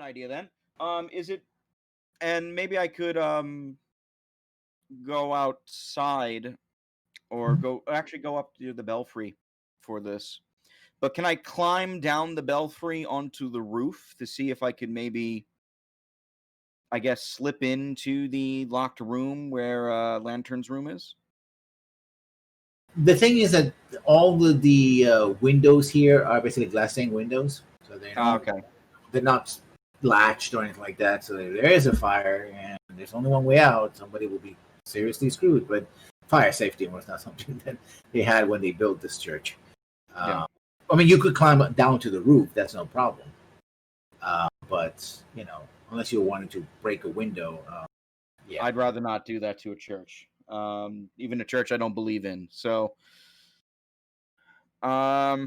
idea then. Is it? And maybe I could go outside or go up to the belfry for this. But can I climb down the belfry onto the roof to see if I could maybe, I guess, slip into the locked room where Lantern's room is? The thing is that all the windows here are basically glass stained windows, so Okay. they're not latched or anything like that. So if there is a fire and there's only one way out, somebody will be seriously screwed. But fire safety was not something that they had when they built this church. Yeah. I mean, you could climb down to the roof; that's no problem. But unless you wanted to break a window, yeah. I'd rather not do that to a church. Even a church I don't believe in. So, huh.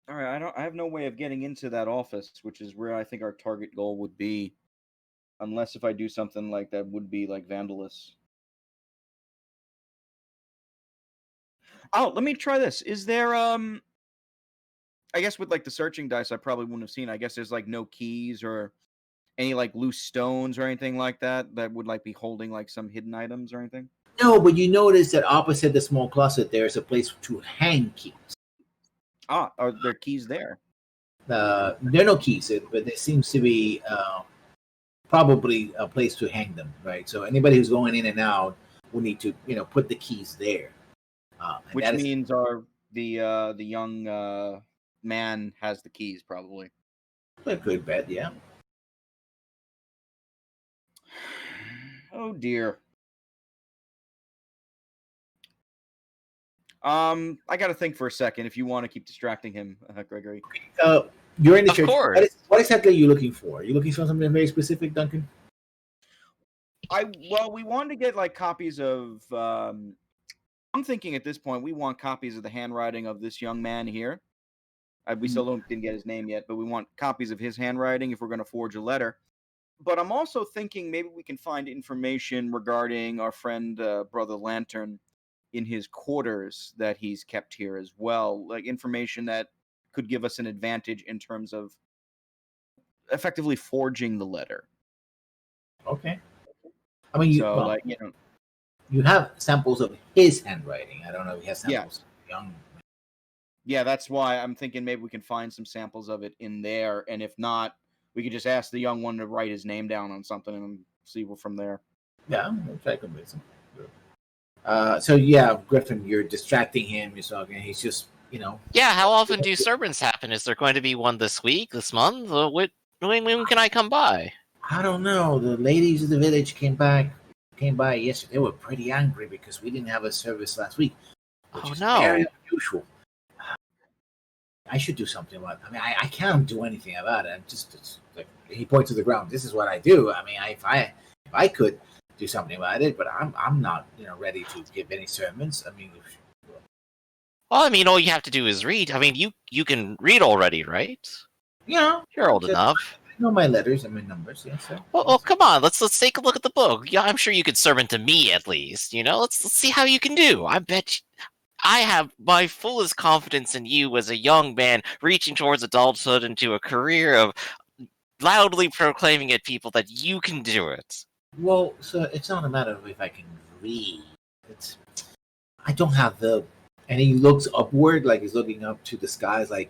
All right, I have no way of getting into that office, which is where I think our target goal would be, unless if I do something like that would be like vandalous. Oh, let me try this. Is there I guess with like the searching dice I probably wouldn't have seen. I guess there's like no keys or any like loose stones or anything like that that would like be holding like some hidden items or anything? No, but you notice that opposite the small closet, there's a place to hang keys. Ah, are there keys there? There are no keys, but there seems to be probably a place to hang them, right? So anybody who's going in and out will need to, put the keys there. Which means the young man has the keys probably. A good bet, yeah. Oh dear. I got to think for a second if you want to keep distracting him, Gregory. You're in the Of church. course. What exactly are you looking for? Are you looking for something very specific, Duncan? We wanted to get like copies of. I'm thinking at this point we want copies of the handwriting of this young man here. We still didn't get his name yet, but we want copies of his handwriting if we're going to forge a letter. But I'm also thinking maybe we can find information regarding our friend Brother Lantern in his quarters that he's kept here as well, like information that could give us an advantage in terms of effectively forging the letter. Okay. I mean, you have samples of his handwriting. I don't know if he has samples of young. Yeah, that's why I'm thinking maybe we can find some samples of it in there, and if not, we could just ask the young one to write his name down on something and see from there. Yeah, we'll try to convince him. So yeah, Griffin, you're distracting him. You're talking. He's just, Yeah, how often do sermons happen? Is there going to be one this week, this month? When can I come by? I don't know. The ladies of the village came by yesterday. They were pretty angry because we didn't have a service last week, which is very unusual. I should do something about it. I mean, I can't do anything about it. It's like he points to the ground. This is what I do. I mean, if I could do something about it, but I'm not ready to give any sermons. I mean, well, I mean, all you have to do is read. I mean, you can read already, right? Yeah, you're old enough. I know my letters and my numbers. Yes, sir. Well, come on. Let's take a look at the book. Yeah, I'm sure you could sermon to me at least. Let's see how you can do. I bet I have my fullest confidence in you as a young man reaching towards adulthood into a career of loudly proclaiming at people that you can do it. Well, so it's not a matter of if I can read. I don't have the. And he looks upward, like he's looking up to the skies, like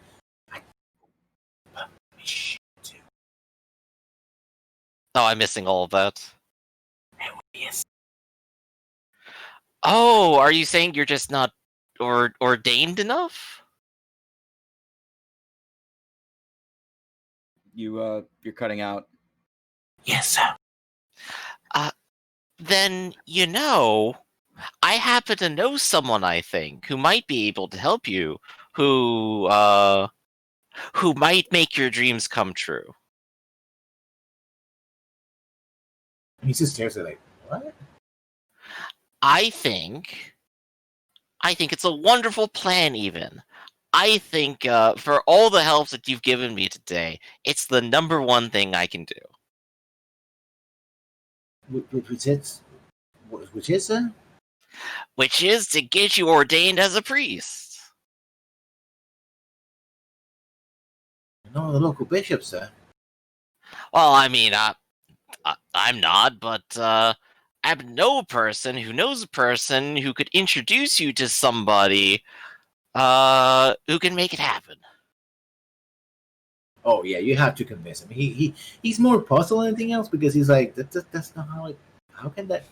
Oh, I'm missing all of that. Yes. Oh, are you saying you're just not ordained enough? You're cutting out. Yes, sir. Then I happen to know someone, I think, who might be able to help you, who might make your dreams come true. He just stares at like, what? I think it's a wonderful plan, even. I think for all the help that you've given me today, it's the number one thing I can do. Which is, sir? Which is to get you ordained as a priest. No, the local bishop, sir. Well, I mean, I'm not, but I know a person who knows a person who could introduce you to somebody who can make it happen. Oh yeah, you have to convince him. He's more puzzled than anything else because he's like, that's not how it. How can that?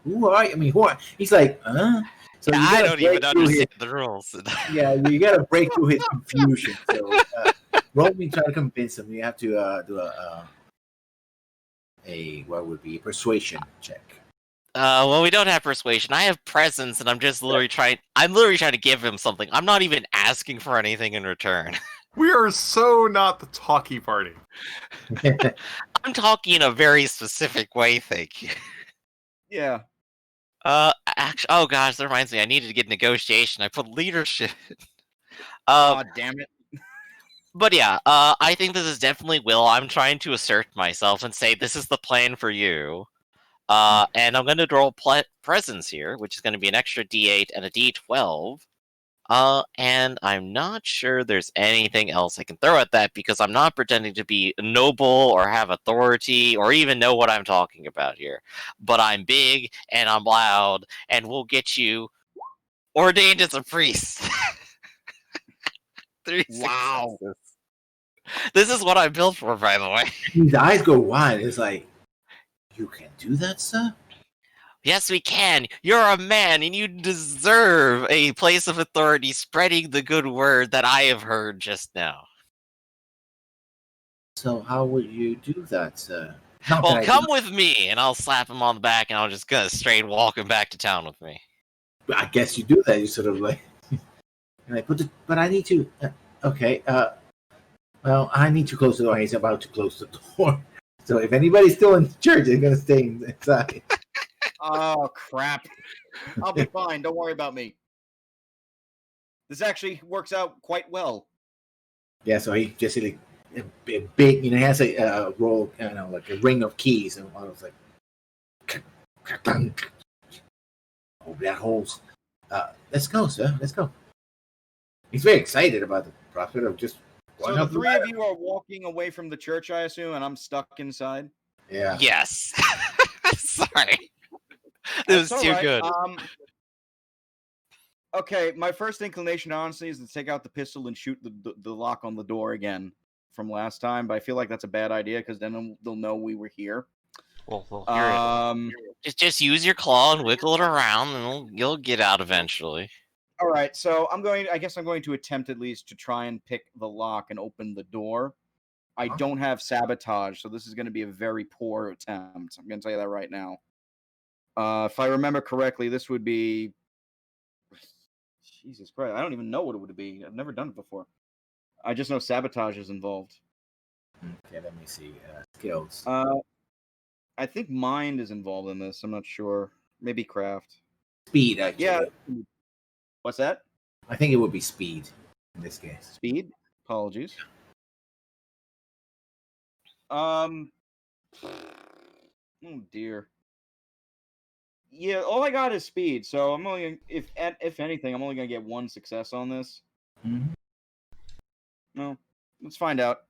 Who are you? I mean, who are? He's like, huh? So Yeah, you I gotta don't break even through his. understand the rules. Yeah, you gotta break through his confusion. So roll me try to convince him. You have to do a what would be a persuasion check. Well, we don't have persuasion. I have presence, and I'm just literally trying. I'm literally trying to give him something. I'm not even asking for anything in return. We are so not the talkie party. I'm talking in a very specific way. Thank you. Yeah. Actually, oh gosh, that reminds me. I needed to get negotiation. I put leadership. Oh, damn it. But yeah, I think this is definitely Will. I'm trying to assert myself and say this is the plan for you. And I'm going to roll presence here, which is going to be an extra D8 and a D12. And I'm not sure there's anything else I can throw at that because I'm not pretending to be noble or have authority or even know what I'm talking about here. But I'm big and I'm loud and we'll get you ordained as a priest. 3 Wow. successes. This is what I'm built for, by the way. His eyes go wide. It's like, you can do that, sir? Yes, we can. You're a man, and you deserve a place of authority spreading the good word that I have heard just now. So how would you do that, sir? Not Well, that I come with me, and I'll slap him on the back, and I'll just go straight walk him back to town with me. I guess you do that. You sort of like, like, but I need to. Okay. Well, I need to close the door. He's about to close the door. So if anybody's still in the church, they're gonna stay inside. Oh, crap. I'll be fine. Don't worry about me. This actually works out quite well. Yeah. So he just like a big, he has a roll, like a ring of keys, and I was like, oh, that holds. Let's go, sir. Let's go. He's very excited about the prospect of just. So the three of you are walking away from the church, I assume, and I'm stuck inside? Yeah. Yes. Sorry. This was too good. Okay, my first inclination, honestly, is to take out the pistol and shoot the lock on the door again from last time, but I feel like that's a bad idea because then they'll know we were here. We'll hear it. Just use your claw and wiggle it around, and you'll get out eventually. All right, so I guess I'm going to attempt at least to try and pick the lock and open the door. I don't have sabotage, so this is going to be a very poor attempt. I'm going to tell you that right now. If I remember correctly, this would be... Jesus Christ, I don't even know what it would be. I've never done it before. I just know sabotage is involved. Okay, let me see. Skills. I think mind is involved in this. I'm not sure. Maybe craft. Speed, actually. Yeah. What's that? I think it would be speed in this case. Speed? Apologies. Oh dear. Yeah, all I got is speed, so I'm only if anything, I'm only gonna get one success on this. Mm-hmm. No, let's find out.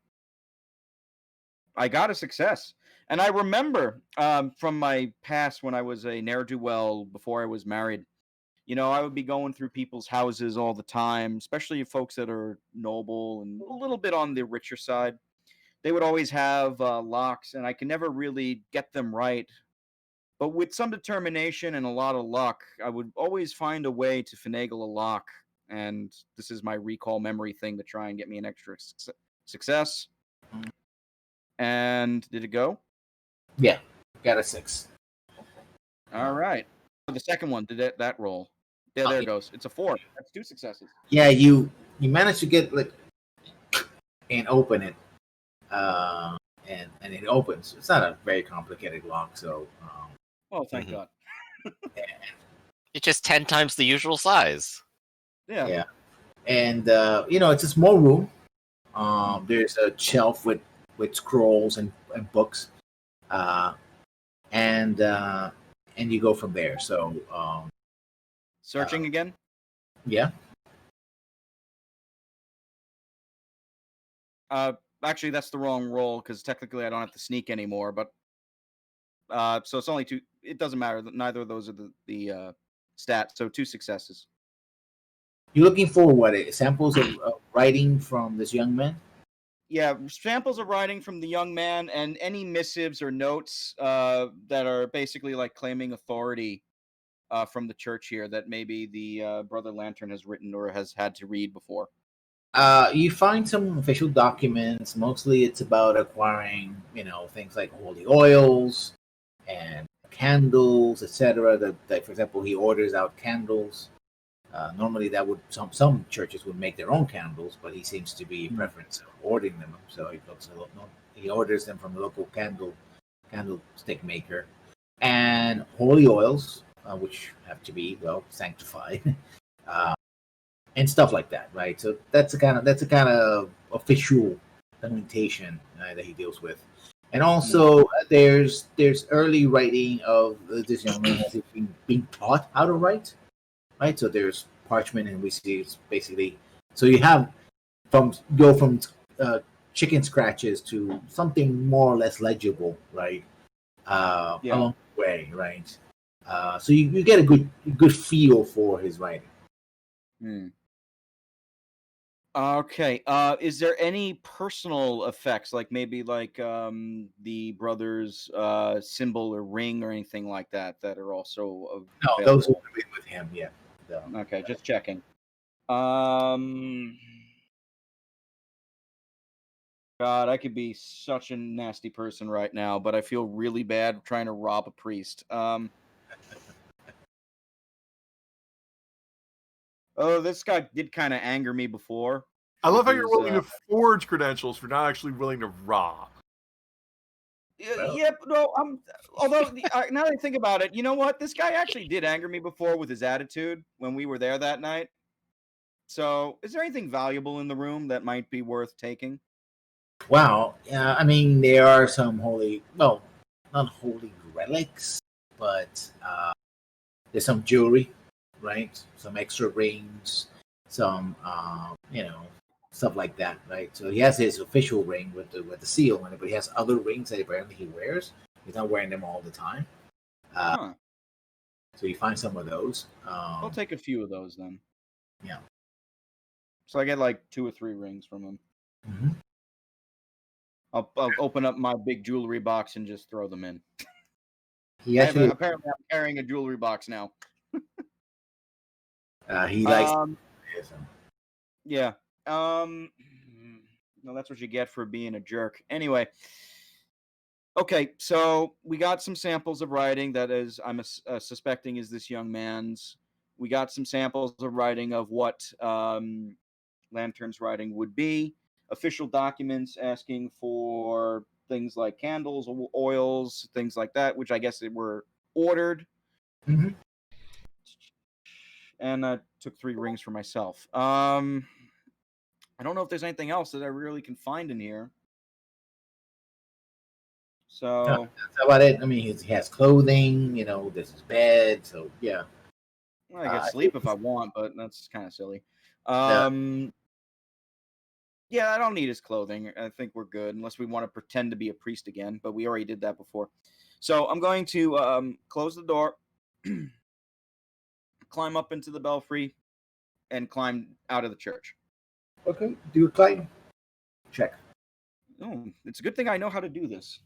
I got a success, and I remember from my past when I was a ne'er-do-well before I was married. You know, I would be going through people's houses all the time, especially folks that are noble and a little bit on the richer side. They would always have locks, and I could never really get them right. But with some determination and a lot of luck, I would always find a way to finagle a lock. And this is my recall memory thing to try and get me an extra success. And did it go? Yeah, got a 6. All right. The second one, did that roll? Yeah, there it goes. It's a 4. That's 2 successes. Yeah, you managed to get like and open it, and it opens. It's not a very complicated lock, so. Oh, thank God. It's just 10 times the usual size. Yeah. Yeah, and it's a small room. There's a shelf with scrolls and books, and you go from there. So. Searching again? Yeah. actually, that's the wrong roll because technically I don't have to sneak anymore. But so it's only 2. It doesn't matter. Neither of those are the stats. So 2 successes. You're looking for what? Samples of writing from this young man? Yeah, samples of writing from the young man and any missives or notes that are basically like claiming authority from the church here that maybe the Brother Lantern has written or has had to read before. You find some official documents. Mostly, it's about acquiring, things like holy oils and candles, etc. That, for example, he orders out candles. Normally, that would some churches would make their own candles, but he seems to be preference of ordering them. So he orders them from the local candlestick maker, and holy oils, which have to be sanctified. And stuff like that, right? So that's the kind of official documentation that he deals with. And also, there's early writing of this young man has been taught how to write, right? So there's parchment, and we see it's basically so you have from chicken scratches to something more or less legible, right? Along the way, right? So you get a good feel for his writing. Okay. Is there any personal effects, like maybe like the brother's symbol or ring or anything like that are also No, available? those will be with him. Yeah. So. Okay, just checking. God, I could be such a nasty person right now, but I feel really bad trying to rob a priest. Oh, this guy did kind of anger me before. I love how you're willing to forge credentials for not actually willing to rob. Yep. No, although now that I think about it, you know what? This guy actually did anger me before with his attitude when we were there that night. So, is there anything valuable in the room that might be worth taking? Wow. I mean, there are some not holy relics, but there's some jewelry, right? Some extra rings, some stuff like that, right? So he has his official ring with the seal on it, but he has other rings that apparently he wears. He's not wearing them all the time. So you find some of those. I'll take a few of those then. Yeah. So I get like 2 or 3 rings from him. Mm-hmm. I'll open up my big jewelry box and just throw them in. Apparently, I'm carrying a jewelry box now. he likes. Yeah. No, that's what you get for being a jerk. Anyway. Okay, so we got some samples of writing that is, I'm suspecting, is this young man's. We got some samples of writing of what Lantern's writing would be. Official documents asking for things like candles, oils, things like that, which I guess they were ordered. Mm-hmm. And I took 3 rings for myself. I don't know if there's anything else that I really can find in here. So that's about it. I mean, he has clothing. There's his bed. So yeah. Well, I could sleep if I want, but that's kind of silly. Yeah, I don't need his clothing. I think we're good, unless we want to pretend to be a priest again, but we already did that before. So I'm going to close the door, climb up into the belfry, and climb out of the church. Okay, do a climb check. Oh, it's a good thing I know how to do this.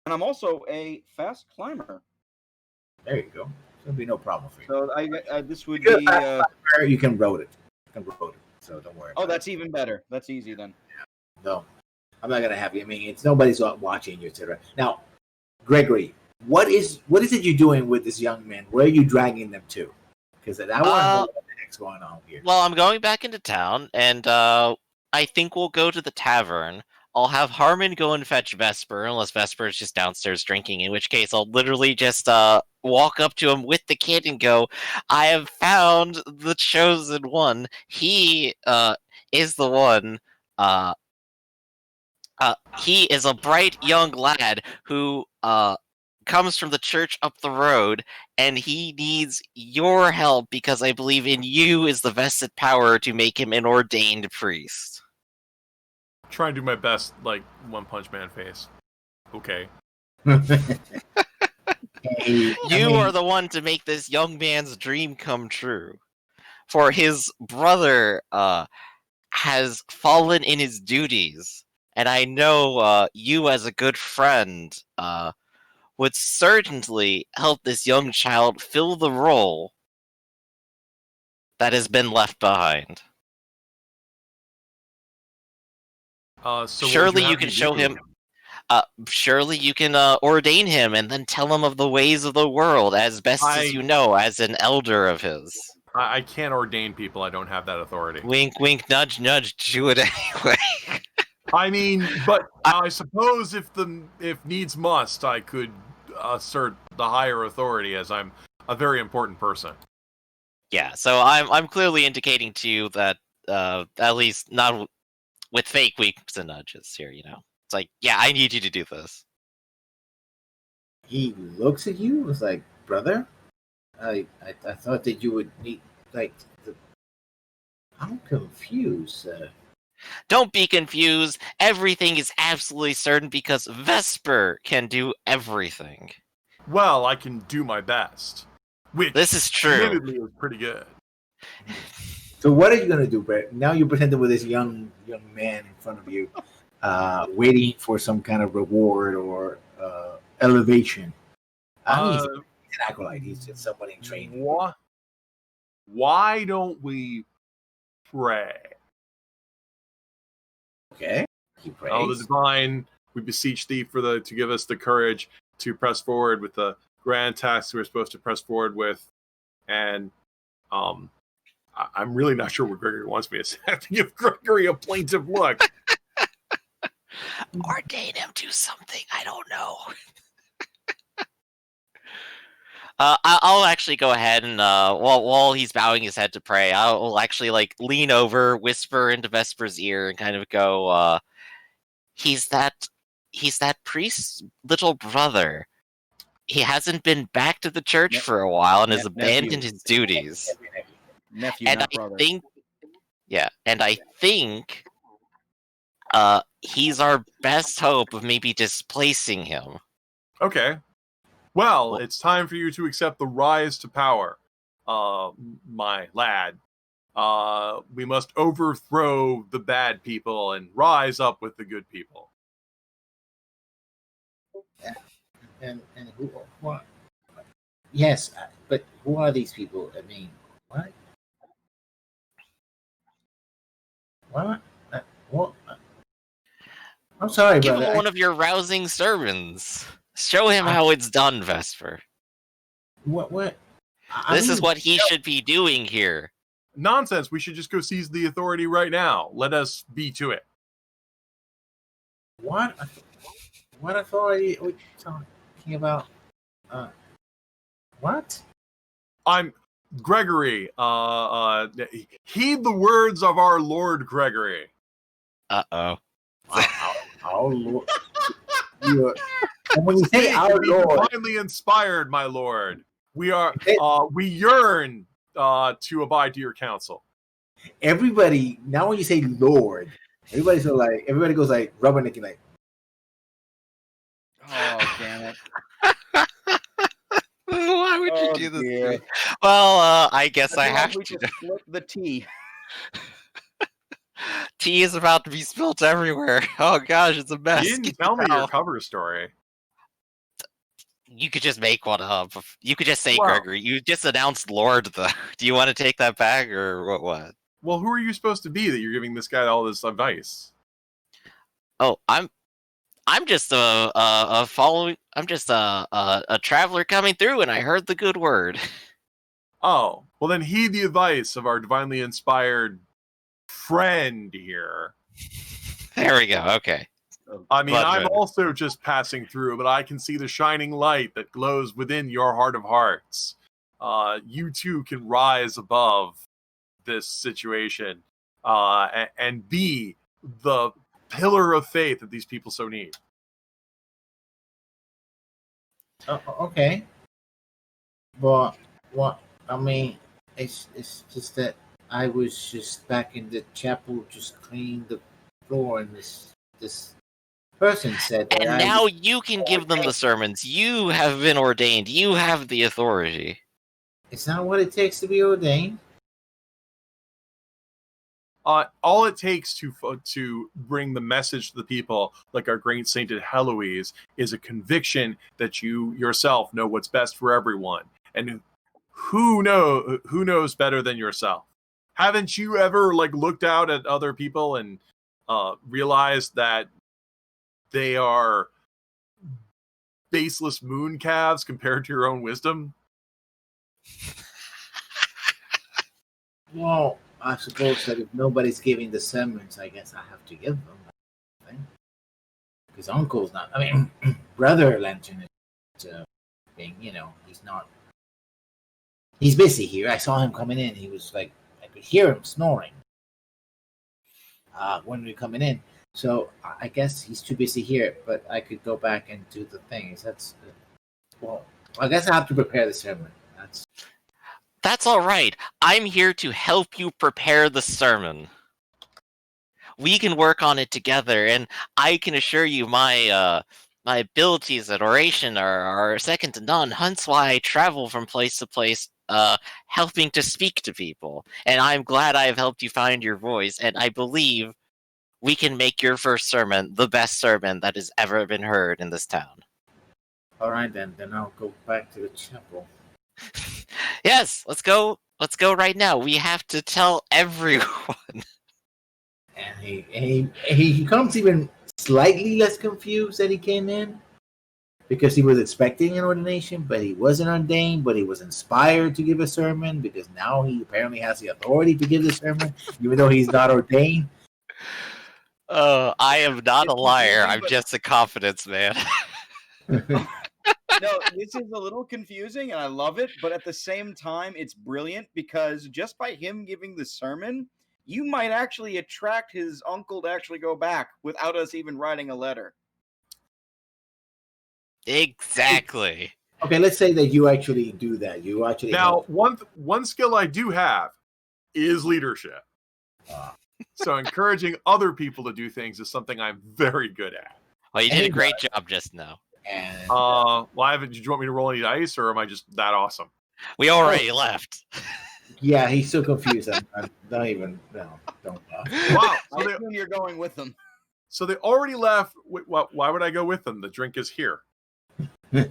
And I'm also a fast climber. There you go. There'll be no problem for you. So this would be... you can road it. So don't worry. Oh, that's even better. That's easy then. Yeah. No, I'm not gonna have you. I mean, it's nobody's watching you, etc. Now, Gregory, what is it you're doing with this young man? Where are you dragging them to? Because I want to know what the heck's going on here. Well, I'm going back into town, and I think we'll go to the tavern. I'll have Harmon go and fetch Vesper, unless Vesper is just downstairs drinking, in which case I'll literally just walk up to him with the kid and go, I have found the chosen one. He is the one. He is a bright young lad who comes from the church up the road, and he needs your help because I believe in you is the vested power to make him an ordained priest. try and do my best, like One Punch Man face. Okay. You are the one to make this young man's dream come true. For his brother has fallen in his duties. And I know you, as a good friend, would certainly help this young child fill the role that has been left behind. So surely you can show him. Surely you can ordain him and then tell him of the ways of the world as best as you know, as an elder of his. I can't ordain people. I don't have that authority. Wink, wink, nudge, nudge. Do it anyway. I mean, but I suppose if needs must, I could assert the higher authority, as I'm a very important person. Yeah, so I'm clearly indicating to you that at least not with fake winks and nudges here. It's like, yeah, I need you to do this. He looks at you. Was like, brother, I thought that you would need I'm confused. Don't be confused. Everything is absolutely certain because Vesper can do everything. Well, I can do my best. Which, this is true. Admittedly, was pretty good. So what are you gonna do, Brett? Now you're presented with this young man in front of you, waiting for some kind of reward or elevation. He's an acolyte. He's just somebody in training. Why don't we pray? Okay. He prays. Oh, the divine, we beseech thee to give us the courage to press forward with the grand tasks we're supposed to press forward with. And I'm really not sure what Gregory wants me to say. I have to give Gregory a plaintive look. Ordain him to something. I don't know. I'll actually go ahead and while he's bowing his head to pray, I'll actually lean over, whisper into Vesper's ear, and kind of go, he's that priest's little brother. He hasn't been back to the church for a while and has abandoned his duties. Nephew, and not I brother. think he's our best hope of maybe displacing him. Okay. Well, it's time for you to accept the rise to power, my lad. We must overthrow the bad people and rise up with the good people. And who? What? Yes, but who are these people? I mean, what? What? I'm sorry, Give brother. him one of your rousing sermons. Show him how it's done, Vesper. What? This is what he should be doing here. Nonsense. We should just go seize the authority right now. Let us be to it. What? What authority are we talking about? What? I'm Gregory. Heed the words of our Lord Gregory. Uh-oh. Our Lord. And when you say our Lord, divinely inspired, my Lord. We are. We yearn to abide to your counsel. Everybody. Now, when you say Lord, everybody goes like rubbernecking, like. Oh, damn it! Why would you do this to me? Well, I guess I have to. Flip the tea. Tea is about to be spilt everywhere. Oh gosh, it's a mess. You didn't tell me your cover story. You could just make one up. You could just say Gregory. You just announced Lord, though. Do you want to take that back, or what? Well, who are you supposed to be that you're giving this guy all this advice? Oh, I'm just a following. I'm just a traveler coming through, and I heard the good word. Oh, well then heed the advice of our divinely inspired friend here. There we go. Okay. I mean, I'm also just passing through, but I can see the shining light that glows within your heart of hearts. You too can rise above this situation and be the pillar of faith that these people so need. Okay. But what? I mean, it's just that I was just back in the chapel, just cleaning the floor, and this person said that And now you can give them the sermons. You have been ordained. You have the authority. It's not what it takes to be ordained. All it takes to bring the message to the people, like our great sainted Heloise, is a conviction that you yourself know what's best for everyone. And who knows better than yourself? Haven't you ever looked out at other people and realized that they are baseless moon calves compared to your own wisdom? Well, I suppose that if nobody's giving the sermons, I guess I have to give them. Because Uncle's not. I mean, Brother Lantern is being, he's not. He's busy here. I saw him coming in. He was I could hear him snoring when we were coming in. So I guess he's too busy here. But I could go back and do the things. Well, I guess I have to prepare the sermon. That's all right. I'm here to help you prepare the sermon. We can work on it together, and I can assure you my abilities at oration are second to none. Hence why I travel from place to place, helping to speak to people. And I'm glad I have helped you find your voice, and I believe we can make your first sermon the best sermon that has ever been heard in this town. All right, then I'll go back to the chapel. Yes, let's go right now. We have to tell everyone. And he comes even slightly less confused that he came in, because he was expecting an ordination, but he wasn't ordained, but he was inspired to give a sermon, because now he apparently has the authority to give the sermon, even though he's not ordained. I am not a liar. I'm just a confidence man. No, this is a little confusing, and I love it, but at the same time, it's brilliant, because just by him giving the sermon, you might actually attract his uncle to actually go back without us even writing a letter. Exactly. Okay, let's say that you actually do that. You actually Now, one skill I do have is leadership. So encouraging other people to do things is something I'm very good at. Well, you did a great job just now. And, did you want me to roll any dice, or am I just that awesome? We already left. Yeah, he's so confused. Don't even. No, don't. Wow. I assume you're going with them. So they already left. Why would I go with them? The drink is here. Do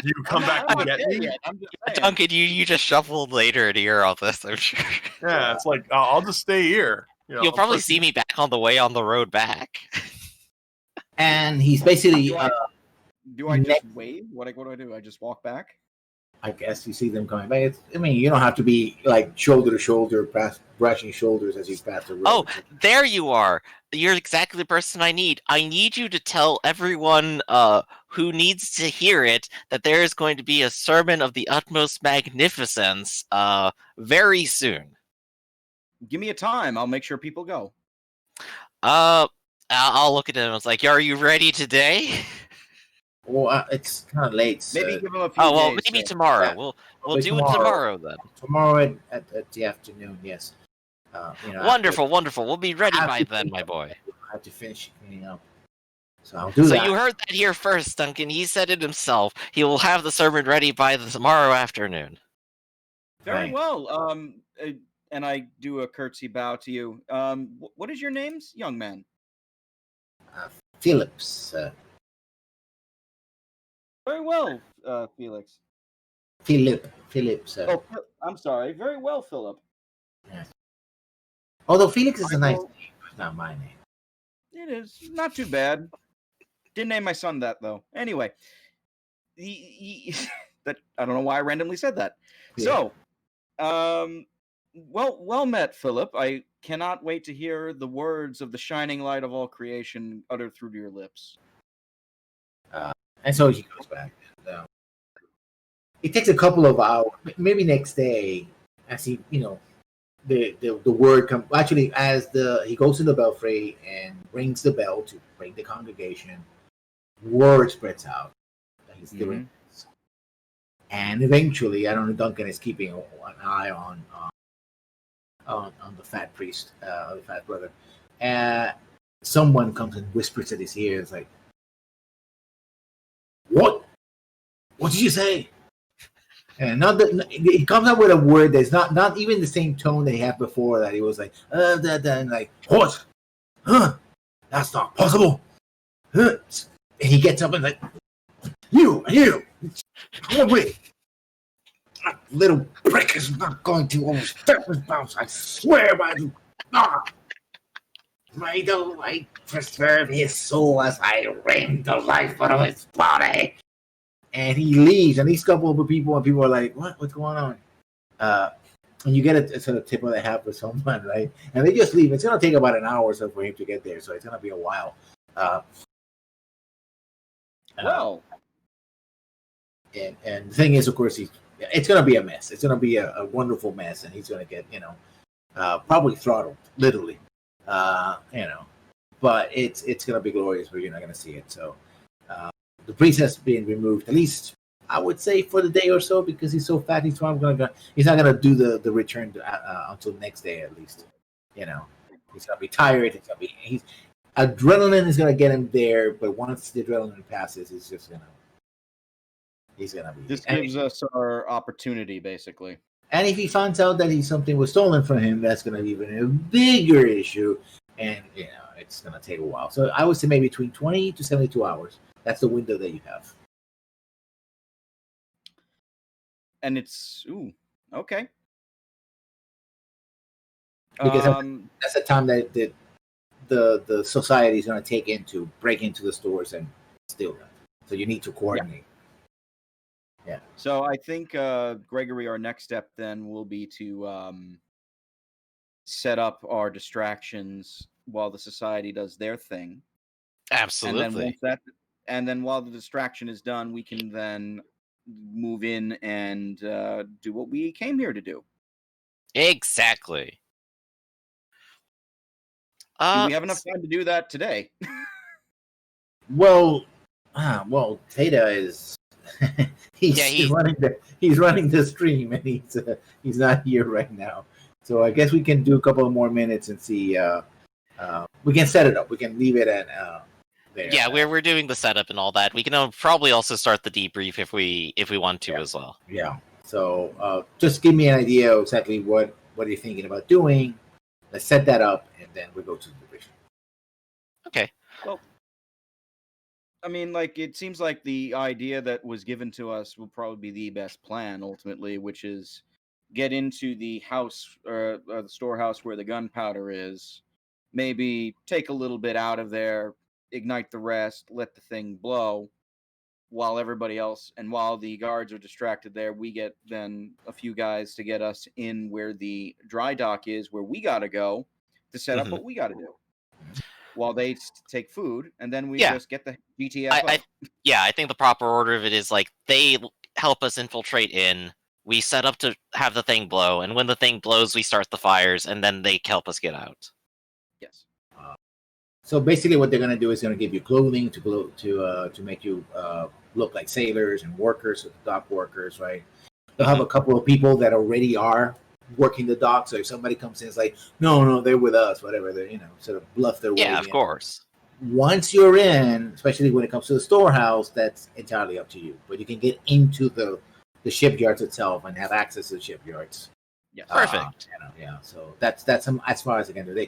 you come back and get me? I'm just saying. Duncan, you just shuffled later to hear all this, I'm sure. Yeah, it's like, I'll just stay here. You'll probably see me back on the way on the road back. And he's basically. Do I just wave? What do I do? I just walk back? I guess you see them coming back. You don't have to be shoulder to shoulder, brushing shoulders as you pass the road. Oh, there you are. You're exactly the person I need. I need you to tell everyone who needs to hear it that there is going to be a sermon of the utmost magnificence very soon. Give me a time. I'll make sure people go. I'll look at him. It's like, are you ready today? Well, it's kind of late. So. Maybe give them a few days. Maybe tomorrow. Yeah. We'll do it tomorrow then. Tomorrow at the afternoon, yes. Wonderful. We'll be ready by then, my boy. I have to finish cleaning up. So I'll do that. So you heard that here first, Duncan. He said it himself. He will have the sermon ready by tomorrow afternoon. Very well. And I do a curtsy bow to you. What is your names, young man? Phillips. Very well, Felix. Phillips. Oh, I'm sorry. Very well, Philip. Yes. Although Felix is a nice name, it's not my name. It is not too bad. Didn't name my son that though. Anyway, that I don't know why I randomly said that. Yeah. So, well met, Philip. I cannot wait to hear the words of the shining light of all creation uttered through your lips. And so he goes back. It takes a couple of hours, maybe next day, as he, the word comes. Actually, as he goes to the belfry and rings the bell to bring the congregation, word spreads out that he's doing this. And eventually, I don't know, Duncan is keeping an eye on the fat priest, the fat brother, someone comes and whispers at his ear. It's like, what? What did you say? And not that he comes up with a word that's not even the same tone that he had before. That he was like, and like, what? Huh? That's not possible. Huh? And he gets up and like, you, come away. That little prick is not going to overstep his bounds. I swear by you. I preserve his soul as I wring the life out of his body. And he leaves, and these couple of people, and people are like, what's going on? And you get a sort of tip of the hat for someone, right? And they just leave. It's going to take about an hour or so for him to get there, so it's going to be a while. Well, and the thing is, of course, it's going to be a mess. It's going to be a wonderful mess, and he's going to get, probably throttled, literally, But it's going to be glorious, but you're not going to see it. So the priest has been removed, at least I would say for the day or so, because he's so fat. He's not going to do the return until next day, at least. He's going to be tired. Adrenaline is going to get him there, but once the adrenaline passes, he's going to be. This gives us our opportunity, basically. And if he finds out that something was stolen from him, that's going to be even a bigger issue, and it's going to take a while. So I would say maybe between 20 to 72 hours. That's the window that you have. And it's okay. Because that's the time that the society is going to break into the stores and steal them. So you need to coordinate. Yeah. So I think, Gregory, our next step then will be to set up our distractions while the society does their thing. Absolutely. And then while the distraction is done, we can then move in and do what we came here to do. Exactly. Do we have enough time to do that today? Well, Theta is he's running the stream, and he's not here right now. So I guess we can do a couple of more minutes and see. We can set it up. We can leave it at there. Yeah, we're doing the setup and all that. We can probably also start the debrief if we want to as well. Yeah. So just give me an idea of exactly what you're thinking about doing. Let's set that up, and then we go to the debrief. Okay. Well, I mean, it seems like the idea that was given to us will probably be the best plan ultimately, which is get into the house or the storehouse where the gunpowder is, maybe take a little bit out of there, ignite the rest, let the thing blow, while everybody else and while the guards are distracted there, we get then a few guys to get us in where the dry dock is, where we got to go to set up what we got to do. While they take food, and then we just get the GTF up. I think the proper order of it is they help us infiltrate in, we set up to have the thing blow, and when the thing blows, we start the fires, and then they help us get out. Yes. So basically, what they're going to do is going to give you clothing to make you look like sailors and workers, dock workers, right? They'll have a couple of people that already are working the dock. So if somebody comes in, it's like, no, they're with us, whatever. They sort of bluff their way. Yeah, of course. Once you're in, especially when it comes to the storehouse, that's entirely up to you. But you can get into the shipyards itself and have access to the shipyards. Yeah, perfect. So that's as far as they can do.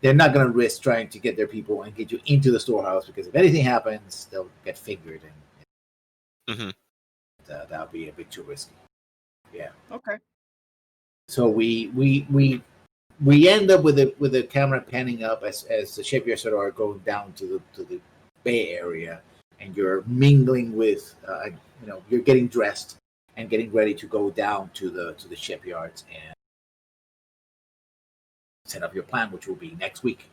They're not going to risk trying to get their people and get you into the storehouse, because if anything happens, they'll get fingered, and that would be a bit too risky. Yeah. Okay. So we end up with the camera panning up as the shipyards sort of are going down to the bay area, and you're mingling with you're getting dressed and getting ready to go down to the shipyards and set up your plan, which will be next week.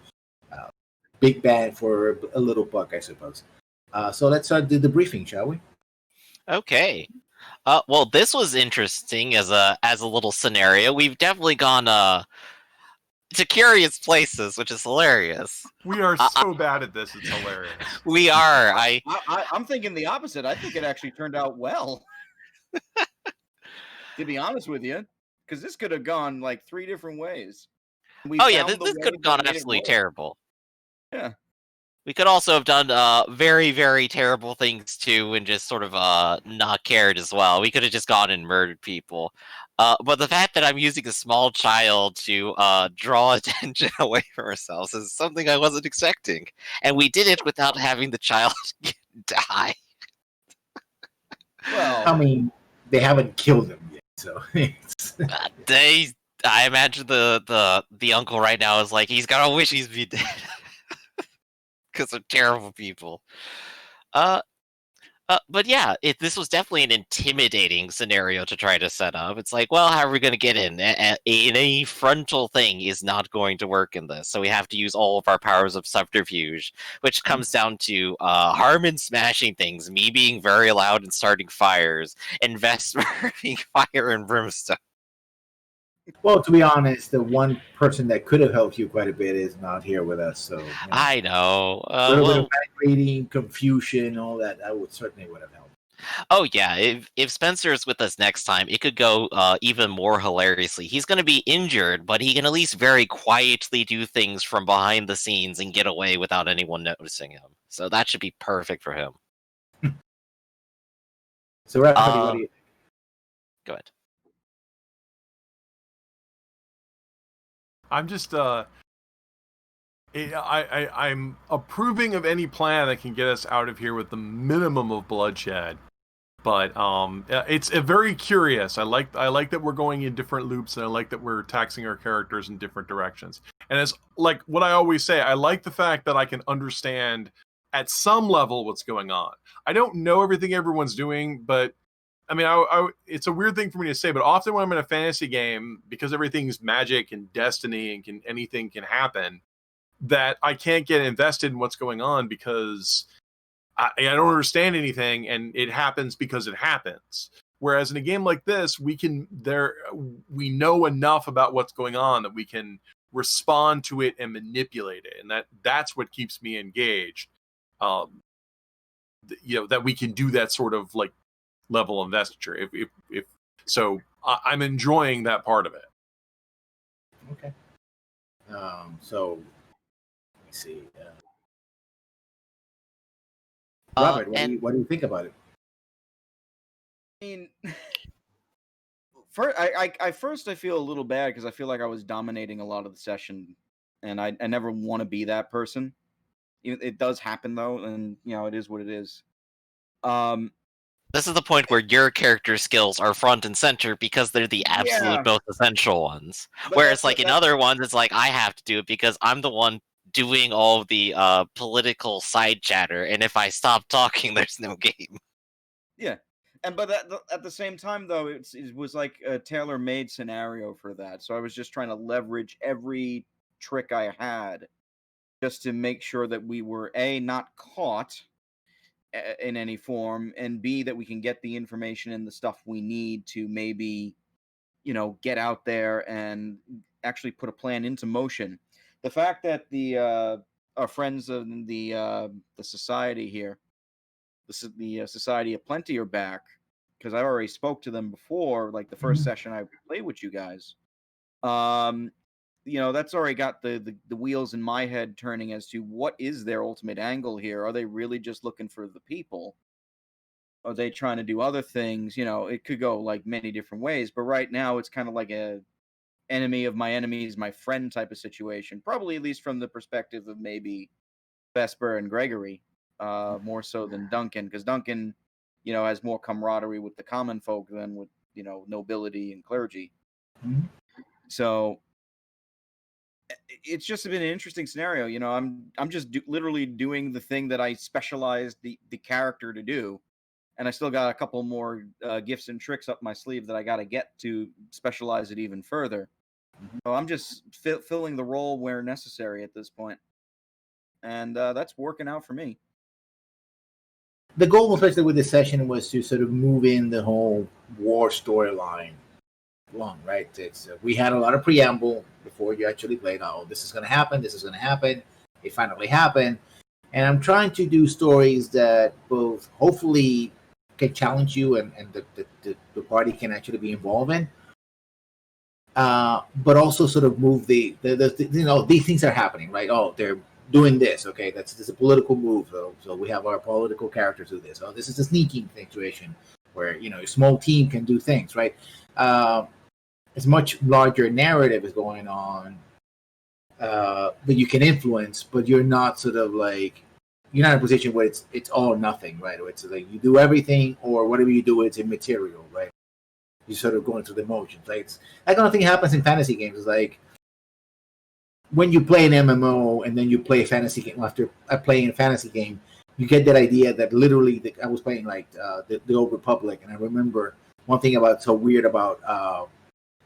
Big bang for a little buck, I suppose. So let's start the briefing, shall we? Okay. Well, this was interesting as a little scenario. We've definitely gone to curious places, which is hilarious. We are so bad at this; it's hilarious. We are. I'm thinking the opposite. I think it actually turned out well. To be honest with you, because this could have gone 3 different ways. This could have gone absolutely terrible. Yeah. We could also have done very, very terrible things too, and just sort of not cared as well. We could have just gone and murdered people. But the fact that I'm using a small child to draw attention away from ourselves is something I wasn't expecting, and we did it without having the child die. Well, I mean, they haven't killed him yet, so it's... I imagine the uncle right now is like, he's gotta wish he's be dead. Because they're terrible people. But yeah, this was definitely an intimidating scenario to try to set up. It's like, well, how are we going to get in? A frontal thing is not going to work in this, so we have to use all of our powers of subterfuge, which comes down to Harmon smashing things, me being very loud and starting fires, and Vesper being fire and brimstone. Well, to be honest, the one person that could have helped you quite a bit is not here with us. So I know. A little bit of panic reading, confusion, all that. That would have helped. Oh yeah, if Spencer is with us next time, it could go even more hilariously. He's going to be injured, but he can at least very quietly do things from behind the scenes and get away without anyone noticing him. So that should be perfect for him. So, Rafferty, what do you think? Go ahead. I'm just I'm approving of any plan that can get us out of here with the minimum of bloodshed. But it's very curious. I like that we're going in different loops, and I like that we're taxing our characters in different directions. And as like what I always say, I like the fact that I can understand at some level what's going on. I don't know everything everyone's doing, but I mean, it's a weird thing for me to say, but often when I'm in a fantasy game, because everything's magic and destiny and anything can happen, that I can't get invested in what's going on because I don't understand anything, and it happens because it happens. Whereas in a game like this, we know enough about what's going on that we can respond to it and manipulate it, and that's what keeps me engaged. That we can do that sort of like level of investiture. If so, I'm enjoying that part of it. Okay. So let me see. Robert, what do you think about it? I mean, first I feel a little bad because I feel like I was dominating a lot of the session, and I never want to be that person. It does happen though, and it is what it is. This is the point where your character skills are front and center because they're the absolute most essential ones. But whereas like in other ones, it's like I have to do it because I'm the one doing all of the political side chatter, and if I stop talking, there's no game. Yeah, but at the same time, though, it was like a tailor-made scenario for that. So I was just trying to leverage every trick I had just to make sure that we were A, not caught in any form, and B, that we can get the information and the stuff we need to maybe, get out there and actually put a plan into motion. The fact that our friends in the society here, the Society of Plenty, are back, because I already spoke to them before, like the first session I played with you guys. That's already got the wheels in my head turning as to what is their ultimate angle here. Are they really just looking for the people? Are they trying to do other things? It could go like many different ways, but right now it's kind of like a enemy of my enemy is my friend type of situation, probably at least from the perspective of maybe Vesper and Gregory, more so than Duncan, because Duncan, has more camaraderie with the common folk than with, nobility and clergy. Mm-hmm. So it's just been an interesting scenario. I'm just literally doing the thing that I specialized the character to do, and I still got a couple more gifts and tricks up my sleeve that I got to get to specialize it even further. Mm-hmm. So I'm just filling the role where necessary at this point, and that's working out for me. The goal, especially with this session, was to sort of move in the whole war storyline along, right? We had a lot of preamble before you actually played. Oh, this is going to happen. This is going to happen. It finally happened. And I'm trying to do stories that both hopefully can challenge you and the party can actually be involved in. But also sort of move these things are happening, right? Oh, doing this. Okay, that's a political move. So we have our political characters do this. Oh, this is a sneaking situation where a small team can do things, right? It's much larger narrative is going on that you can influence, but you're not sort of like you're not in a position where it's all nothing, right? Or it's like you do everything, or whatever you do, it's immaterial, right? You sort of going through the motions. Like that kind of thing happens in fantasy games. It's like when you play an MMO and then you play a fantasy game after playing a fantasy game, you get that idea that literally I was playing like the Old Republic, and I remember one thing about so weird about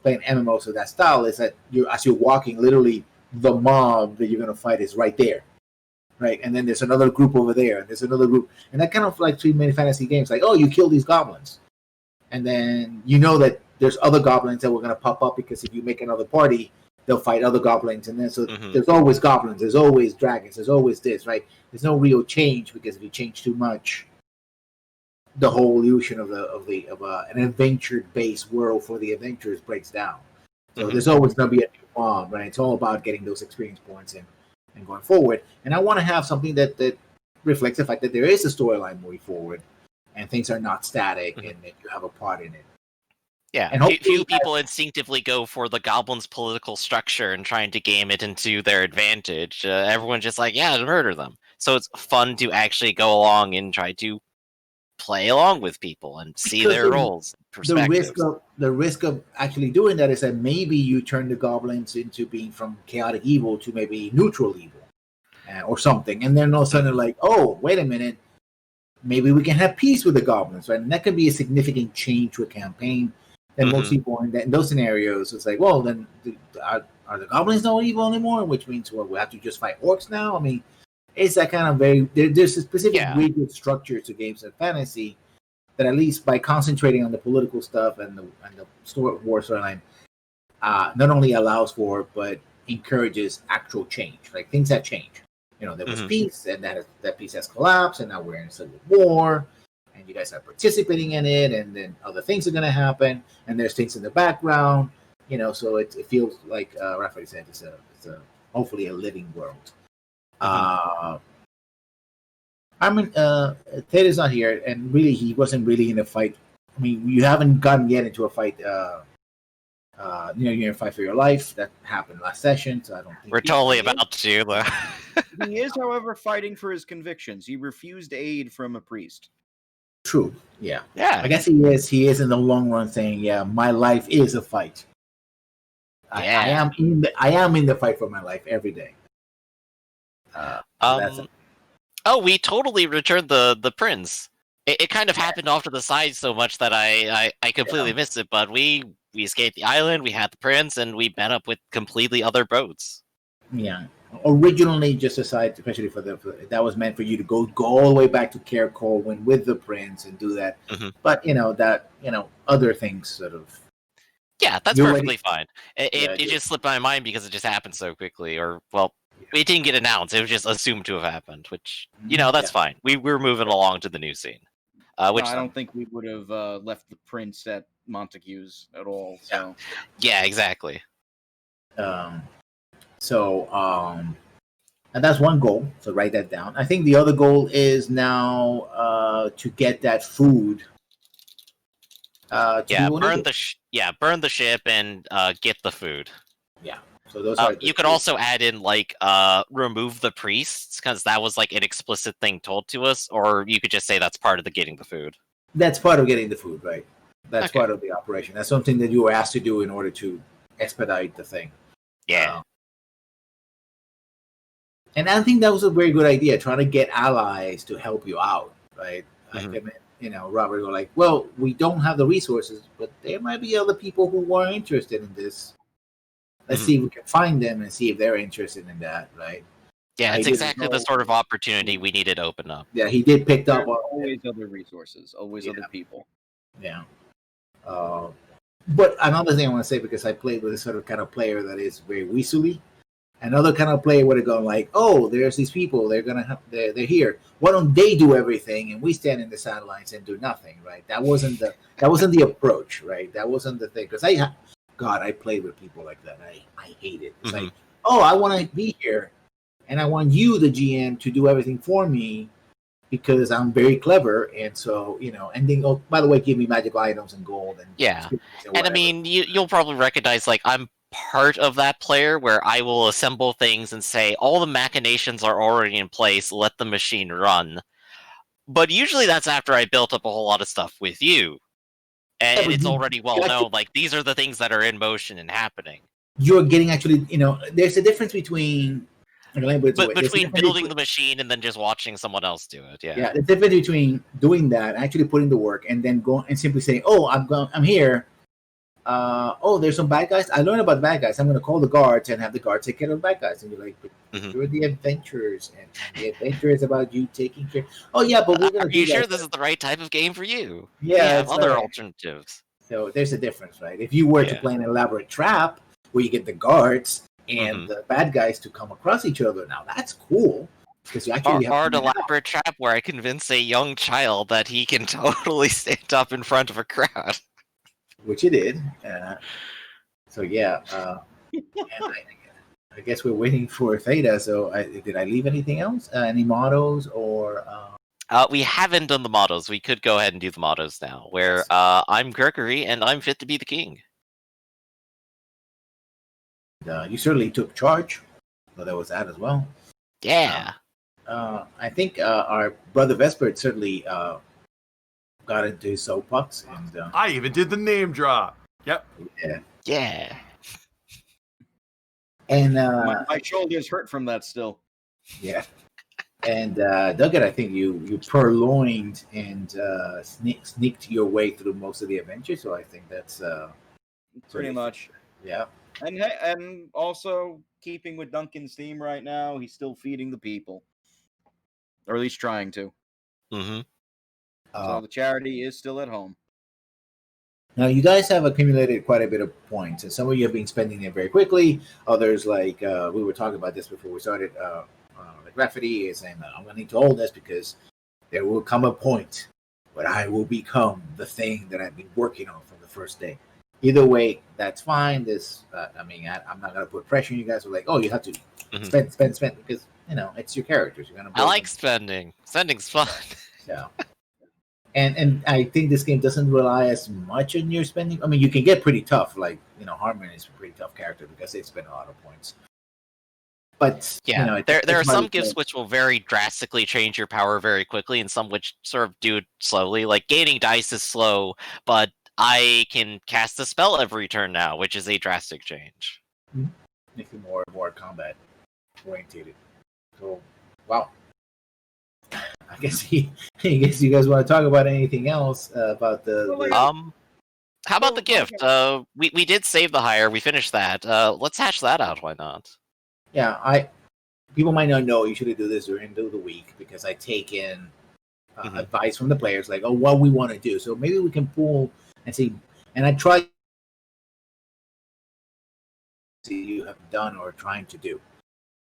playing MMOs of that style is that as you're walking, literally the mob that you're going to fight is right there, right? And then there's another group over there, and there's another group, and that kind of like treat many fantasy games like, oh, you kill these goblins, and then you know that there's other goblins that were going to pop up because if you make another party, they'll fight other goblins, and then so there's always goblins, there's always dragons, there's always this, right? There's no real change because if you change too much, the whole illusion of an adventure-based world for the adventurers breaks down. So there's always going to be a new mob, right? It's all about getting those experience points and going forward. And I want to have something that reflects the fact that there is a storyline moving forward, and things are not static, and that you have a part in it. Yeah, and few people instinctively go for the goblins' political structure and trying to game it into their advantage. Everyone's just like, yeah, murder them. So it's fun to actually go along and try to play along with people and see their roles. The risk of actually doing that is that maybe you turn the goblins into being from chaotic evil to maybe neutral evil or something. And then all of a sudden they're like, oh, wait a minute, maybe we can have peace with the goblins, right? And that can be a significant change to a campaign. And most people in those scenarios, it's like, well, then are the goblins not evil anymore? Which means, well, we have to just fight orcs now? I mean, it's that kind of there's a specific rigid structure to games of fantasy that at least by concentrating on the political stuff and the war storyline, not only allows for, but encourages actual change, like things that change. There was peace, and that peace has collapsed, and now we're in a civil war. And you guys are participating in it, and then other things are going to happen, and there's things in the background, so it feels like Raphael said, it's a hopefully a living world. I mean, Ted is not here, and really, he wasn't really in a fight. I mean, you haven't gotten yet into a fight. You're in a fight for your life. That happened last session, so I don't think we're totally about to. He is, however, fighting for his convictions. He refused aid from a priest. True. Yeah. I guess he is. He is in the long run saying, "Yeah, my life is a fight. I am in the fight for my life every day." We totally returned the prince. It kind of happened off to the side so much that I completely missed it. But we escaped the island. We had the prince, and we met up with completely other boats. Yeah. Originally, just aside, especially for that was meant for you to go all the way back to Cair Colwyn with the prince and do that. But other things sort of. Yeah, that's perfectly fine. It just slipped my mind because it just happened so quickly, or it didn't get announced. It was just assumed to have happened, which that's fine. We're moving along to the new scene. I don't think we would have left the prince at Montague's at all. So yeah, exactly. And that's one goal. So write that down. I think the other goal is now to get that food. Burn the ship and get the food. Yeah. So those are. You could also add in remove the priests, because that was like an explicit thing told to us, or you could just say that's part of the getting the food. That's part of getting the food, right? That's part of the operation. That's something that you were asked to do in order to expedite the thing. Yeah. And I think that was a very good idea, trying to get allies to help you out, right? Robert was like, well, we don't have the resources, but there might be other people who are interested in this. Let's see if we can find them and see if they're interested in that, right? Yeah, it's exactly the sort of opportunity we needed to open up. Yeah, he did pick up on always other resources, always other people. Yeah. But another thing I want to say, because I played with a sort of kind of player that is very weaselly, another kind of player would have gone like, "Oh, there's these people. They're here. Why don't they do everything and we stand in the sidelines and do nothing?" Right? That wasn't the approach, right? That wasn't the thing. Because I played with people like that. I hate it. It's like, oh, I want to be here, and I want you, the GM, to do everything for me because I'm very clever, and so and then by the way, give me magical items and gold and and I mean, you'll probably recognize like I'm part of that player where I will assemble things and say all the machinations are already in place, let the machine run. But usually that's after I built up a whole lot of stuff with you. And it's already well known, like, these are the things that are in motion and happening. You're getting actually, there's a difference between... between building the machine and then just watching someone else do it, Yeah, the difference between doing that, actually putting the work, and then going and simply saying, "Oh, I'm here. There's some bad guys. I learned about bad guys. I'm going to call the guards and have the guards take care of the bad guys." And you're like, "But you're the adventurers, and the adventure is about you taking care." Oh yeah, but we're going to. Are you sure this is the right type of game for you? Yeah, we have other alternatives. So there's a difference, right? If you were to play an elaborate trap where you get the guards and the bad guys to come across each other, now that's cool because you actually have an elaborate trap where I convince a young child that he can totally stand up in front of a crowd, which he did. So yeah, I guess we're waiting for Theta. So did I leave anything else? Any mottos or? We haven't done the mottos. We could go ahead and do the mottos now. Where I'm Gregory and I'm fit to be the king. You certainly took charge, so there was that as well. Yeah. I think our brother Vesper certainly got into his soapbox, and I even did the name drop. Yep. Yeah. And my shoulders hurt from that still. Yeah. And Duggan, I think you purloined and sneaked your way through most of the adventure, so I think that's pretty much. Yeah. And also keeping with Duncan's theme right now, he's still feeding the people, or at least trying to. Mm-hmm. So the charity is still at home. Now you guys have accumulated quite a bit of points, and some of you have been spending them very quickly. Others, like we were talking about this before we started. The graffiti is saying, "I'm going to need to hold this because there will come a point where I will become the thing that I've been working on from the first day." Either way, that's fine. I'm not going to put pressure on you guys. We're like, "Oh, you have to spend," because it's your characters. You're going to. I like spending. Spending's fun. Yeah. And I think this game doesn't rely as much on your spending. I mean, you can get pretty tough. Like, Harmon is a pretty tough character because they spend a lot of points. But yeah, there are some gifts which will very drastically change your power very quickly, and some which sort of do it slowly. Like gaining dice is slow, but I can cast a spell every turn now, which is a drastic change. Makes you more combat oriented. So, wow. I guess you guys want to talk about anything else about the how about the gift? We did save the hire. We finished that. Let's hash that out. Why not? Yeah, people might not know. Usually do this during the week because I take in advice from the players, like, what we want to do. So maybe we can pull and see. And I try to see you have done or trying to do.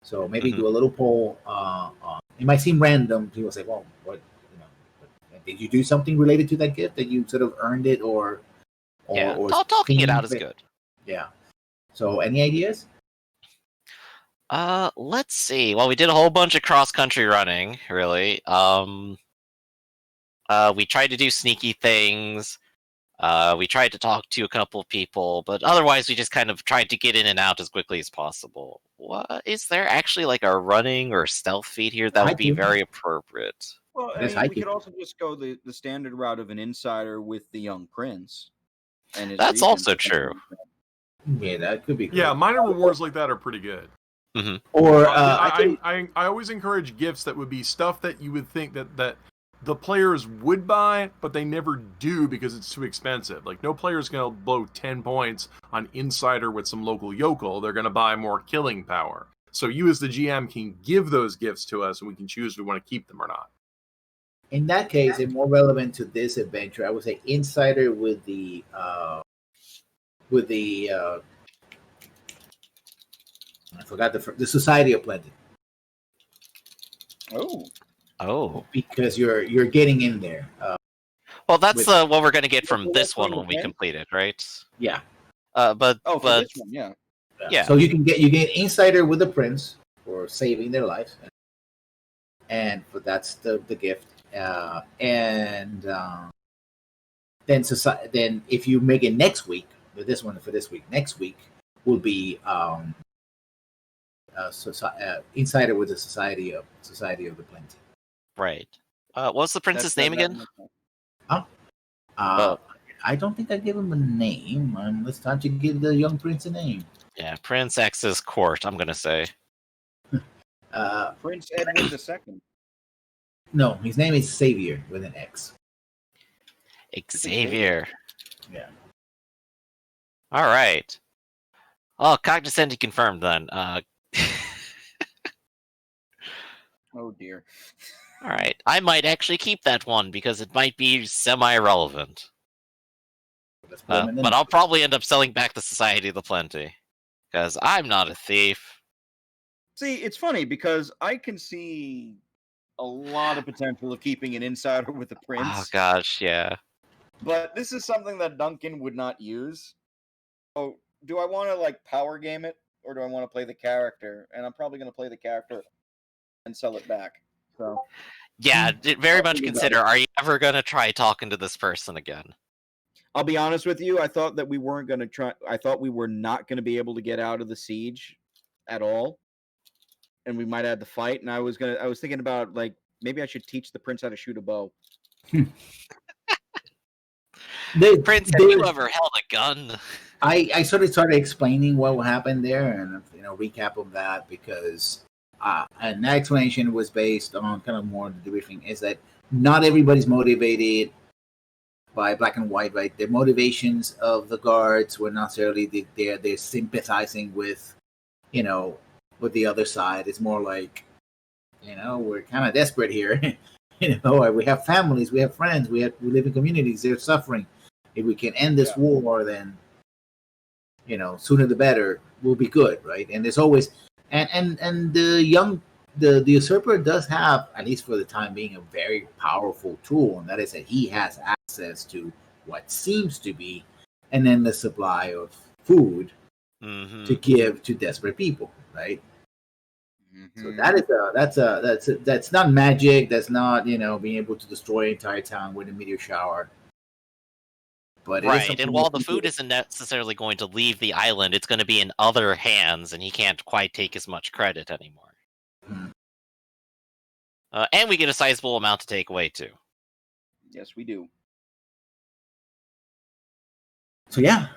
So maybe do a little poll. It might seem random. People say, "Well, what? Did you do something related to that gift that you sort of earned it, or talking it out is good." Yeah. So, any ideas? Let's see. Well, we did a whole bunch of cross-country running. Really. We tried to do sneaky things. We tried to talk to a couple of people, but otherwise we just kind of tried to get in and out as quickly as possible. What is there actually like a running or stealth feat here that would be very appropriate? Well, we could also just go the standard route of an insider with the young prince. And that's also true. Yeah, that could be good. Yeah, minor rewards like that are pretty good. Mm-hmm. Or I always encourage gifts that would be stuff that you would think that the players would buy, but they never do because it's too expensive. Like, no player's going to blow 10 points on Insider with some local yokel. They're going to buy more killing power. So you as the GM can give those gifts to us, and we can choose if we want to keep them or not. In that case, and more relevant to this adventure, I would say Insider with the I forgot the Society of Plenty. Oh, because you're getting in there. Well, that's what we're going to get from this one when we complete it, right? Yeah. But this one, yeah. So you get Insider with the prince, for saving their lives, and that's the gift. Then if you make it next week, with this one for this week, next week will be Insider with the Society of the Plenty. Right. What's the prince's name again? I don't think I gave him a name. It's time to give the young prince a name. Yeah, Prince X's court, I'm going to say. Prince Edward II. No, his name is Xavier with an X. Xavier. Yeah. All right. Oh, cognoscenti confirmed then. Oh dear. All right. I might actually keep that one because it might be semi-relevant. But I'll probably end up selling back the Society of the Plenty because I'm not a thief. See, it's funny because I can see a lot of potential of keeping an insider with the prince. Oh gosh, yeah. But this is something that Duncan would not use. So, do I want to power game it, or do I want to play the character? And I'm probably going to play the character and sell it back. So, yeah, very much consider. Are you ever going to try talking to this person again? I'll be honest with you. I thought that we weren't going to try. I thought we were not going to be able to get out of the siege at all, and we might have to fight. And I was thinking about maybe I should teach the prince how to shoot a bow. Prince, have you ever held a gun? I sort of started explaining what happened there, and recap of that, because and that explanation was based on kind of more the debriefing is that not everybody's motivated by black and white, right? The motivations of the guards were not necessarily they're sympathizing with with the other side. It's more like we're kind of desperate here. We have families, we have friends, we live in communities. They're suffering. If we can end this war, then sooner the better. We'll be good, right? And there's always and the usurper does have, at least for the time being, a very powerful tool, and that is that he has access to what seems to be an endless supply of food to give to desperate people, right? So that's not magic. That's not being able to destroy an entire town with a meteor shower. But right, and while the food isn't necessarily going to leave the island, it's going to be in other hands, and he can't quite take as much credit anymore. And we get a sizable amount to take away too. Yes, we do. So yeah.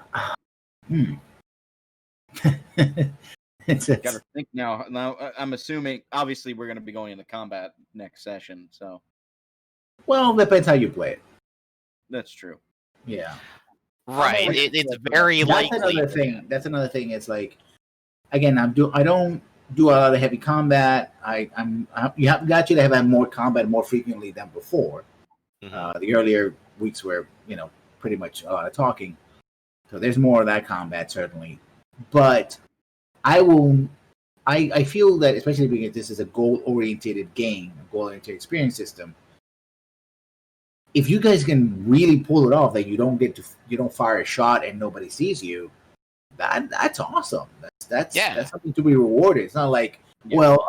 Gotta think now. Now I'm assuming, obviously, we're going to be going into combat next session. So, well, depends how you play it. That's true. Yeah. Right. It's very likely. That's another thing. It's again, I don't do a lot of heavy combat. You got you to have more combat more frequently than before. The earlier weeks were pretty much a lot of talking. So there's more of that combat certainly, but I feel that, especially because this is a goal-oriented game, a goal-oriented experience system, if you guys can really pull it off, that you don't fire a shot and nobody sees you, that's awesome. That's something to be rewarded. It's not like, well,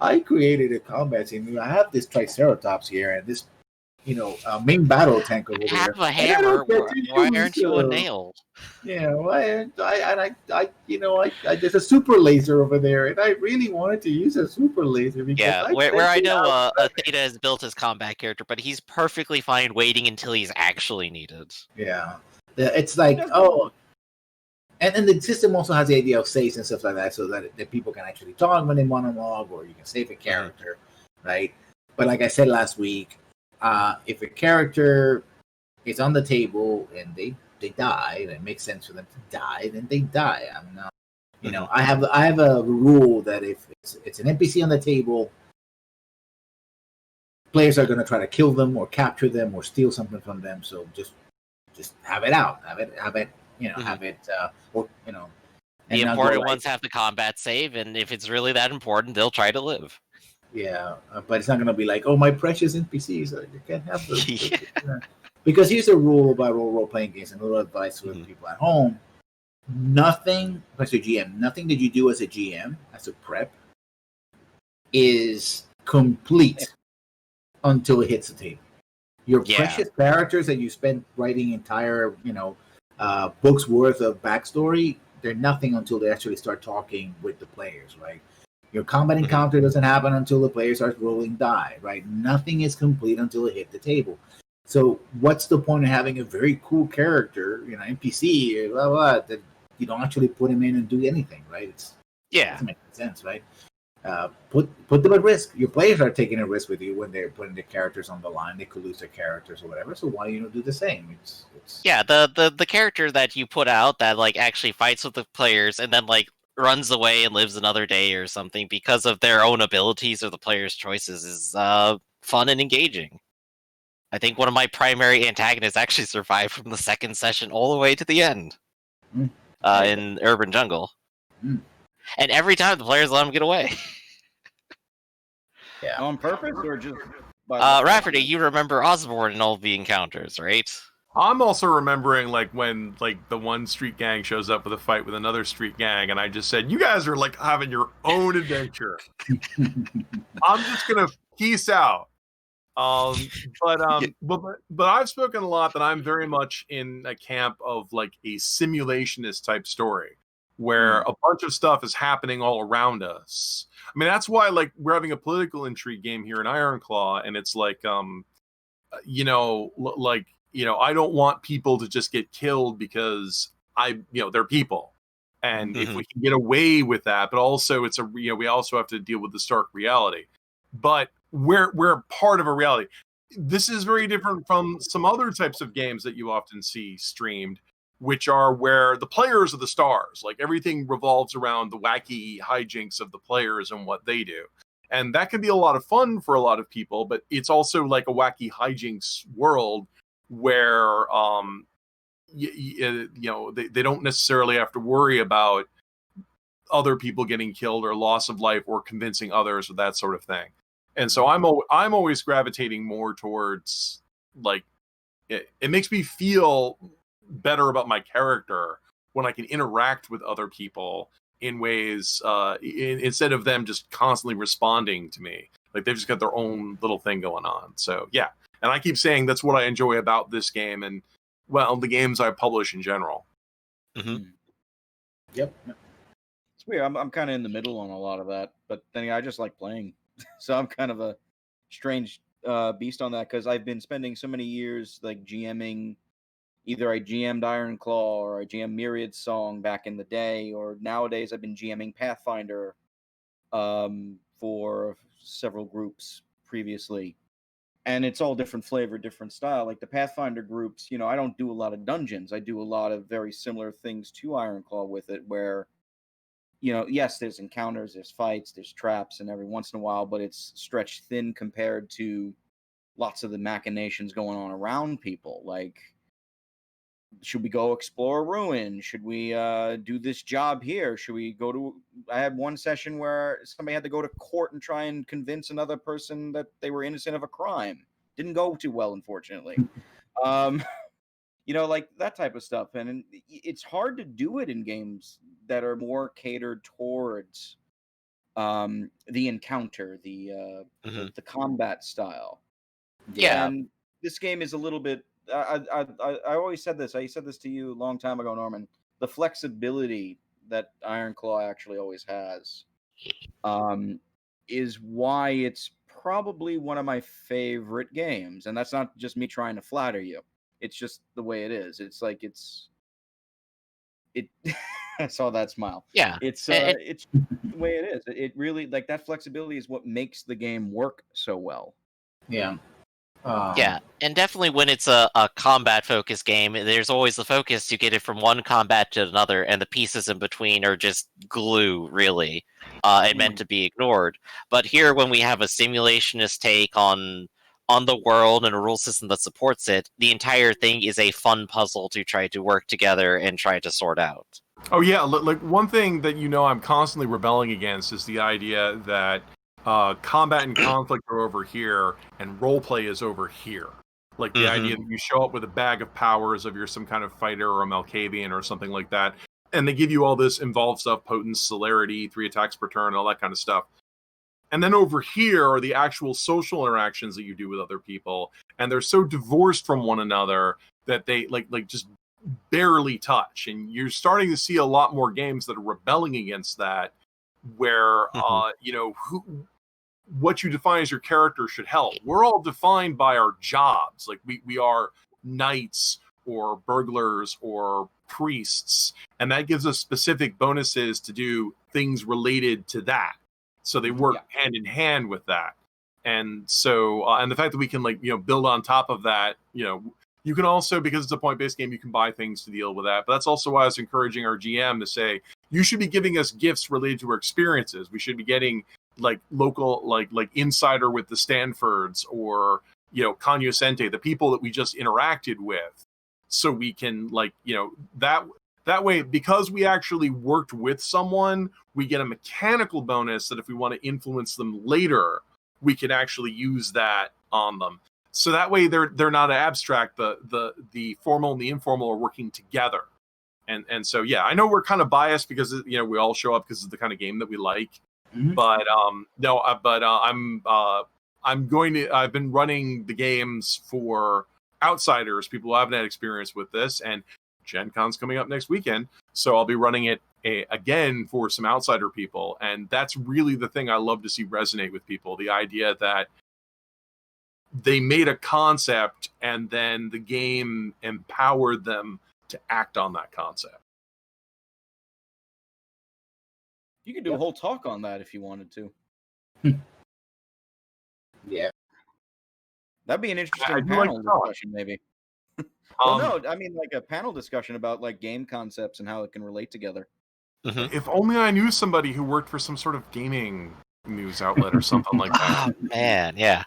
I created a combat scene. I have this Triceratops here and this main battle tank over I there. have a hammer. Why aren't you a nail? Yeah, there's a super laser over there, and I really wanted to use a super laser. Yeah, where I know Theta has built his combat character, but he's perfectly fine waiting until he's actually needed. Yeah, it's like, and the system also has the idea of saves and stuff like that, so that people can actually talk when they monologue, or you can save a character, right? But like I said last week, if a character is on the table and they die, and it makes sense for them to die, then they die. I'm not, I have a rule that if it's an NPC on the table, players are going to try to kill them or capture them or steal something from them. So just have it out, have it, have it. The important ones have the combat save, and if it's really that important, they'll try to live. Yeah, but it's not going to be like, oh, my precious NPCs, you can't have them. Because here's a rule about role-playing games, and a little advice for people at home. Nothing, especially GM, nothing that you do as a GM, as a prep, is complete until it hits the table. Your precious characters that you spent writing entire, books worth of backstory, they're nothing until they actually start talking with the players, right? Your combat encounter doesn't happen until the player starts rolling die, right? Nothing is complete until it hit the table. So what's the point of having a very cool character, NPC, blah, blah, that you don't actually put him in and do anything, right? It doesn't make sense, right? Put them at risk. Your players are taking a risk with you when they're putting their characters on the line. They could lose their characters or whatever. So why you don't do the same? It's the character that you put out that like actually fights with the players and then like runs away and lives another day or something because of their own abilities or the players' choices is fun and engaging. I think one of my primary antagonists actually survived from the second session all the way to the end in Urban Jungle. And every time the players let him get away. Yeah. On purpose or just by Rafferty, you remember Osborne in all the encounters, right? I'm also remembering like when like the one street gang shows up with a fight with another street gang, and I just said, "You guys are like having your own adventure. I'm just gonna peace out." But I've spoken a lot that I'm very much in a camp of like a simulationist type story where a bunch of stuff is happening all around us. I mean, that's why like we're having a political intrigue game here in Ironclaw, and it's like I don't want people to just get killed because they're people. And if we can get away with that, but also it's we also have to deal with the stark reality. But we're part of a reality. This is very different from some other types of games that you often see streamed, which are where the players are the stars. Like everything revolves around the wacky hijinks of the players and what they do. And that can be a lot of fun for a lot of people, but it's also like a wacky hijinks world where they don't necessarily have to worry about other people getting killed or loss of life or convincing others or that sort of thing. And so I'm always gravitating more towards like it makes me feel better about my character when I can interact with other people in ways instead of them just constantly responding to me. Like they've just got their own little thing going on. So yeah. And I keep saying that's what I enjoy about this game and the games I publish in general. Yep. It's weird. I'm kind of in the middle on a lot of that, but then I just like playing. So I'm kind of a strange beast on that because I've been spending so many years like GMing. Either I GM'd Ironclaw or I GM'd Myriad Song back in the day, or nowadays I've been GMing Pathfinder for several groups previously. And it's all different flavor, different style. Like the Pathfinder groups, I don't do a lot of dungeons. I do a lot of very similar things to Ironclaw with it where, yes, there's encounters, there's fights, there's traps, and every once in a while, but it's stretched thin compared to lots of the machinations going on around people. Like, should we go explore a ruin? Should we do this job here? Should we go to... I had one session where somebody had to go to court and try and convince another person that they were innocent of a crime. Didn't go too well, unfortunately. Like that type of stuff. And it's hard to do it in games that are more catered towards the encounter, the combat style. Yeah. And this game is a little bit... I always said this. I said this to you a long time ago, Norman. The flexibility that Ironclaw actually always has is why it's probably one of my favorite games. And that's not just me trying to flatter you. It's just the way it is. It's like I saw that smile. Yeah. It's the way it is. It really, like, that flexibility is what makes the game work so well. Yeah. Yeah, and definitely when it's a combat-focused game, there's always the focus to get it from one combat to another, and the pieces in between are just glue, really, and meant to be ignored. But here, when we have a simulationist take on the world and a rule system that supports it, the entire thing is a fun puzzle to try to work together and try to sort out. Oh yeah, like one thing that I'm constantly rebelling against is the idea that combat and conflict are over here and roleplay is over here. Like the idea that you show up with a bag of powers of you're some kind of fighter or a Malkavian or something like that, and they give you all this involved stuff, potence, celerity, 3 attacks per turn, all that kind of stuff. And then over here are the actual social interactions that you do with other people, and they're so divorced from one another that they like just barely touch. And you're starting to see a lot more games that are rebelling against that, where what you define as your character should help. We're all defined by our jobs. Like we are knights or burglars or priests, and that gives us specific bonuses to do things related to that. So they work hand in hand with that. And so, and the fact that we can build on top of that, you can also, because it's a point-based game, you can buy things to deal with that. But that's also why I was encouraging our GM to say, you should be giving us gifts related to our experiences. We should be getting local, like Insider with the Stanfords, or, Cognoscente, the people that we just interacted with. So we can that way, because we actually worked with someone, we get a mechanical bonus that if we want to influence them later, we can actually use that on them. So that way they're not abstract. The formal and the informal are working together. And so I know we're kind of biased because we all show up because it's the kind of game that we like. Mm-hmm. But I've been running the games for outsiders, people who haven't had experience with this, and Gen Con's coming up next weekend, so I'll be running it again for some outsider people. And that's really the thing I love to see resonate with people, the idea that they made a concept and then the game empowered them to act on that concept. You could do a whole talk on that if you wanted to. Yeah. That'd be an interesting panel discussion, maybe. Well, no, I mean a panel discussion about game concepts and how it can relate together. Mm-hmm. If only I knew somebody who worked for some sort of gaming news outlet or something like that. Oh, man, yeah.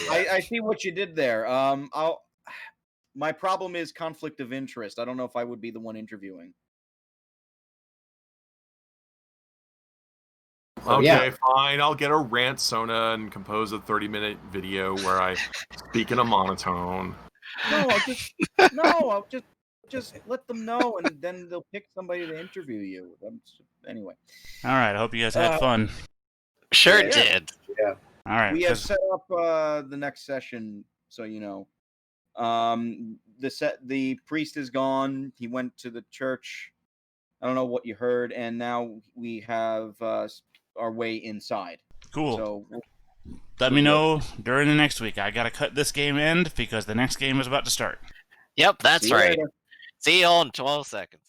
I see what you did there. My problem is conflict of interest. I don't know if I would be the one interviewing. Okay, fine. I'll get a rant Sona and compose a 30-minute video where I speak in a monotone. No, I'll just let them know, and then they'll pick somebody to interview you. Anyway. All right. I hope you guys had fun. Sure did. Yeah. All right. We have set up the next session, so you know. The priest is gone. He went to the church. I don't know what you heard, and now we have our way inside. Cool. So let me know during the next week. I gotta cut this game end because the next game is about to start. Yep, that's right. See you all in 12 seconds.